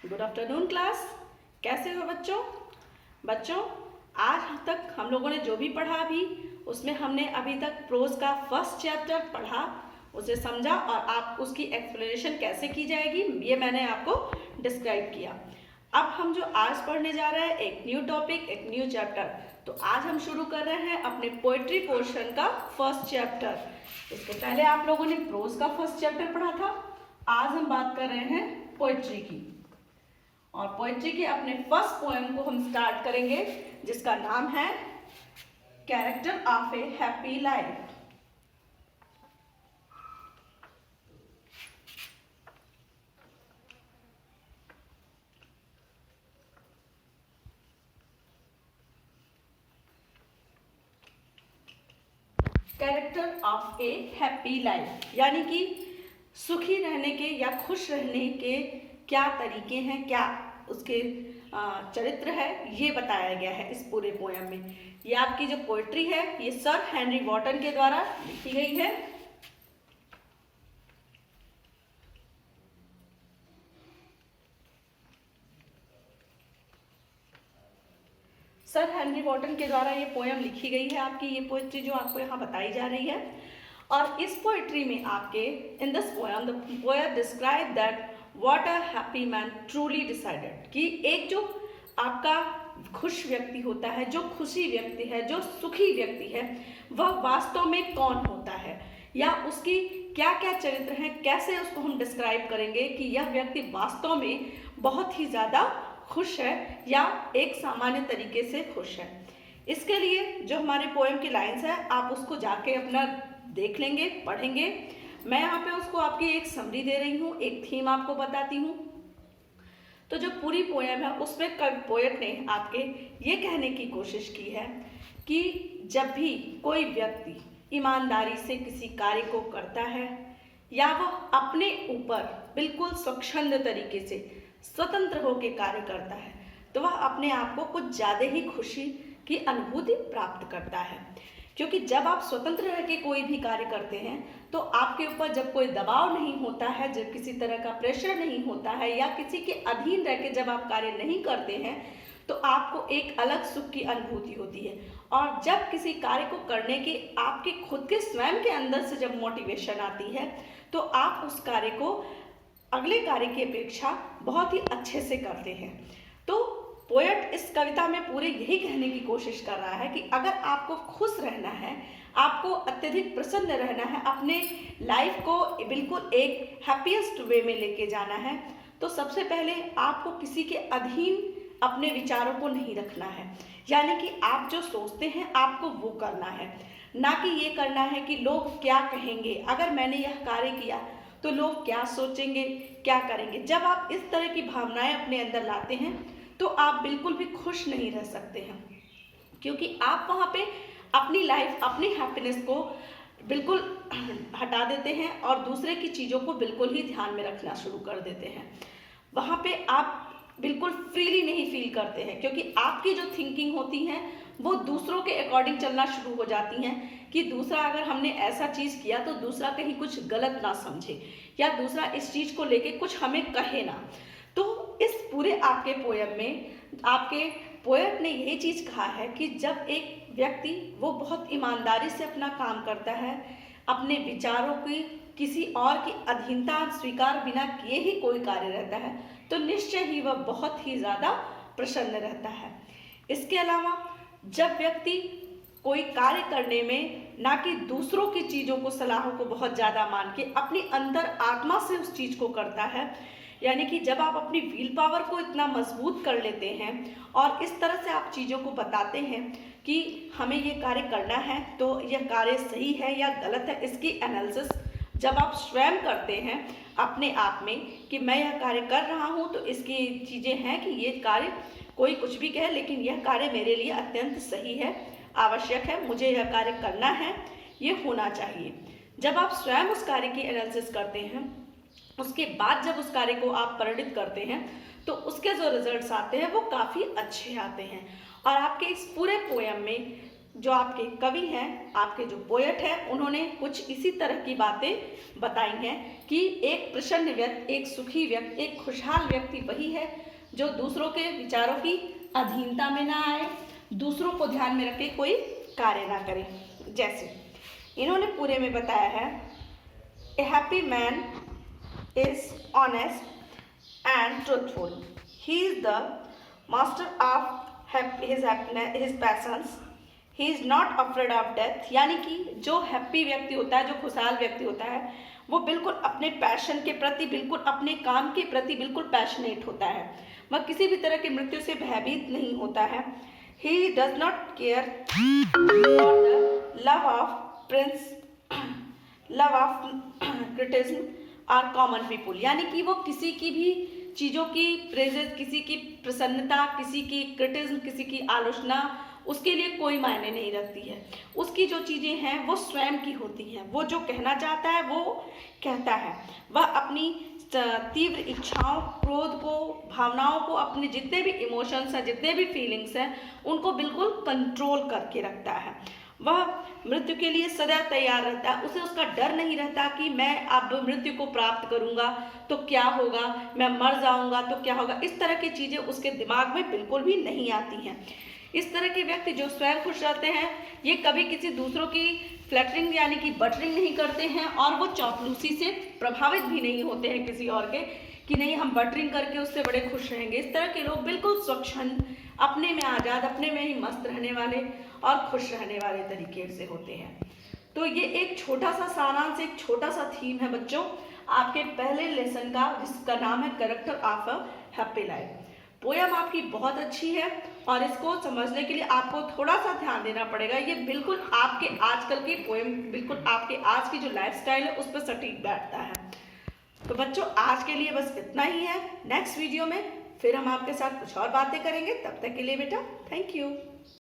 Good afternoon class. कैसे हो बच्चों? बच्चों, आज तक हम लोगों ने जो भी पढ़ा अभी उसमें हमने अभी तक प्रोज का फर्स्ट चैप्टर पढ़ा, उसे समझा और आप उसकी एक्सप्लेनेशन कैसे की जाएगी ये मैंने आपको डिस्क्राइब किया। अब हम जो आज पढ़ने जा रहे हैं एक न्यू टॉपिक, एक न्यू चैप्टर। तो आज हम शुरू कर रहे हैं अपने पोएट्री पोर्शन का फर्स्ट चैप्टर। इसके पहले आप लोगों ने प्रोज का फर्स्ट चैप्टर पढ़ा था। आज हम बात कर रहे हैं पोएट्री की, और पोएट्री के अपने फर्स्ट पोएम को हम स्टार्ट करेंगे जिसका नाम है character of A happy life. Character of A happy life यानी कि सुखी रहने के या खुश रहने के क्या तरीके हैं, क्या उसके चरित्र है, ये बताया गया है इस पूरे पोएम में। ये आपकी जो पोएट्री है ये सर हेनरी वॉटन के द्वारा लिखी गई है। सर हेनरी वॉटन के द्वारा ये पोएम लिखी गई है, आपकी ये पोएट्री जो आपको यहाँ बताई जा रही है। और इस पोएट्री में आपके in this poem the poet describe that what a happy man truly decided, कि एक जो आपका खुश व्यक्ति होता है, जो खुशी व्यक्ति है, जो सुखी व्यक्ति है, वह वास्तव में कौन होता है या उसकी क्या क्या चरित्र हैं, कैसे उसको हम डिस्क्राइब करेंगे कि यह व्यक्ति वास्तव में बहुत ही ज़्यादा खुश है या एक सामान्य तरीके से खुश है। इसके लिए जो हमारे पोएम की लाइन्स है आप उसको जाके अपना देख लेंगे, पढ़ेंगे। मैं यहाँ पे उसको आपकी एक समरी दे रही हूँ, एक थीम आपको बताती हूँ। तो जो पूरी पोएम है उसमें पोएट ने आपके ये कहने की कोशिश की है कि जब भी कोई व्यक्ति ईमानदारी से किसी कार्य को करता है या वह अपने ऊपर बिल्कुल स्वच्छंद तरीके से स्वतंत्र होकर कार्य करता है तो वह अपने आप को कुछ ज़्यादा ही खुशी की अनुभूति प्राप्त करता है। क्योंकि जब आप स्वतंत्र रह के कोई भी कार्य करते हैं तो आपके ऊपर जब कोई दबाव नहीं होता है, जब किसी तरह का प्रेशर नहीं होता है या किसी के अधीन रह के जब आप कार्य नहीं करते हैं तो आपको एक अलग सुख की अनुभूति होती है। और जब किसी कार्य को करने के आपके खुद के स्वयं के अंदर से जब मोटिवेशन आती है तो आप उस कार्य को अगले कार्य की अपेक्षा बहुत ही अच्छे से करते हैं। तो पोएट इस कविता में पूरे यही कहने की कोशिश कर रहा है कि अगर आपको खुश रहना है, आपको अत्यधिक प्रसन्न रहना है, अपने लाइफ को बिल्कुल एक हैप्पीएस्ट वे में लेके जाना है, तो सबसे पहले आपको किसी के अधीन अपने विचारों को नहीं रखना है। यानी कि आप जो सोचते हैं आपको वो करना है, ना कि ये करना है कि लोग क्या कहेंगे, अगर मैंने यह कार्य किया तो लोग क्या सोचेंगे, क्या करेंगे। जब आप इस तरह की भावनाएं अपने अंदर लाते हैं तो आप बिल्कुल भी खुश नहीं रह सकते हैं, क्योंकि आप वहाँ पे अपनी लाइफ, अपनी हैप्पीनेस को बिल्कुल हटा देते हैं और दूसरे की चीज़ों को बिल्कुल ही ध्यान में रखना शुरू कर देते हैं। वहाँ पे आप बिल्कुल फ्रीली नहीं फील करते हैं, क्योंकि आपकी जो थिंकिंग होती हैं वो दूसरों के अकॉर्डिंग चलना शुरू हो जाती हैं कि दूसरा अगर हमने ऐसा चीज़ किया तो दूसरा कहीं कुछ गलत ना समझे या दूसरा इस चीज़ को लेके कुछ हमें कहे ना। तो इस पूरे आपके पोएम में आपके पोएट ने यही चीज़ कहा है कि जब एक व्यक्ति वो बहुत ईमानदारी से अपना काम करता है, अपने विचारों की किसी और की अधीनता स्वीकार बिना किए ही कोई कार्य रहता है तो निश्चय ही वह बहुत ही ज़्यादा प्रसन्न रहता है। इसके अलावा जब व्यक्ति कोई कार्य करने में ना कि दूसरों की चीज़ों को, सलाहों को बहुत ज़्यादा मान के अपनी अंतर आत्मा से उस चीज़ को करता है, यानी कि जब आप अपनी व्हील पावर को इतना मजबूत कर लेते हैं और इस तरह से आप चीज़ों को बताते हैं कि हमें ये कार्य करना है तो यह कार्य सही है या गलत है, इसकी एनालिसिस जब आप स्वयं करते हैं अपने आप में कि मैं यह कार्य कर रहा हूँ तो इसकी चीज़ें हैं कि ये कार्य कोई कुछ भी कहे लेकिन यह कार्य मेरे लिए अत्यंत सही है, आवश्यक है, मुझे यह कार्य करना है, ये होना चाहिए। जब आप स्वयं उस कार्य की एनालिसिस करते हैं उसके बाद जब उस कार्य को आप परिणित करते हैं तो उसके जो रिजल्ट्स आते हैं वो काफ़ी अच्छे आते हैं। और आपके इस पूरे पोएम में जो आपके कवि हैं, आपके जो पोएट हैं, उन्होंने कुछ इसी तरह की बातें बताई हैं कि एक प्रसन्न व्यक्ति, एक सुखी व्यक्ति, एक खुशहाल व्यक्ति वही है जो दूसरों के विचारों की अधीनता में ना आए, दूसरों को ध्यान में रखे कोई कार्य ना करे। जैसे इन्होंने पूरे में बताया है, ए happy man is honest and truthful, he is the master of his passions, he is not afraid of death। यानी कि जो हैप्पी व्यक्ति होता है, जो खुशहाल व्यक्ति होता है, वो बिल्कुल अपने पैशन के प्रति, बिल्कुल अपने काम के प्रति बिल्कुल पैशनेट होता है, वह किसी भी तरह की मृत्यु से भयभीत नहीं होता है। he does not care for the love of criticism or common people। यानी कि वो किसी की भी चीज़ों की प्रेजेस, किसी की प्रसन्नता, किसी की क्रिटिसिज्म, किसी की आलोचना उसके लिए कोई मायने नहीं रखती है। उसकी जो चीज़ें हैं वो स्वयं की होती हैं, वो जो कहना चाहता है वो कहता है। वह अपनी तीव्र इच्छाओं, क्रोध को, भावनाओं को, अपने जितने भी इमोशंस हैं, जितने भी फीलिंग्स हैं, उनको बिल्कुल कंट्रोल करके रखता है। वह मृत्यु के लिए सदैव तैयार रहता है, उसे उसका डर नहीं रहता कि मैं अब मृत्यु को प्राप्त करूंगा तो क्या होगा, मैं मर जाऊंगा तो क्या होगा। इस तरह की चीज़ें उसके दिमाग में बिल्कुल भी नहीं आती हैं। इस तरह के व्यक्ति जो स्वयं खुश रहते हैं, ये कभी किसी दूसरों की फ्लैटरिंग यानी कि बटरिंग नहीं करते हैं, और वो चापलूसी से प्रभावित भी नहीं होते हैं किसी और के कि नहीं हम बटरिंग करके उससे बड़े खुश रहेंगे। इस तरह के लोग बिल्कुल स्वच्छंद, अपने में आज़ाद, अपने में ही मस्त रहने वाले और खुश रहने वाले तरीके से होते हैं। तो ये एक छोटा सा सारांश, एक छोटा सा थीम है बच्चों आपके पहले लेसन का, जिसका नाम है character of a happy life. Poem आपकी बहुत अच्छी है और इसको समझने के लिए आपको थोड़ा सा ध्यान देना पड़ेगा। ये बिल्कुल आपके आजकल की पोयम, बिल्कुल आपके आज की जो लाइफस्टाइल है उस पर सटीक बैठता है। तो बच्चों आज के लिए बस इतना ही है। नेक्स्ट वीडियो में फिर हम आपके साथ कुछ और बातें करेंगे। तब तक के लिए बेटा थैंक यू।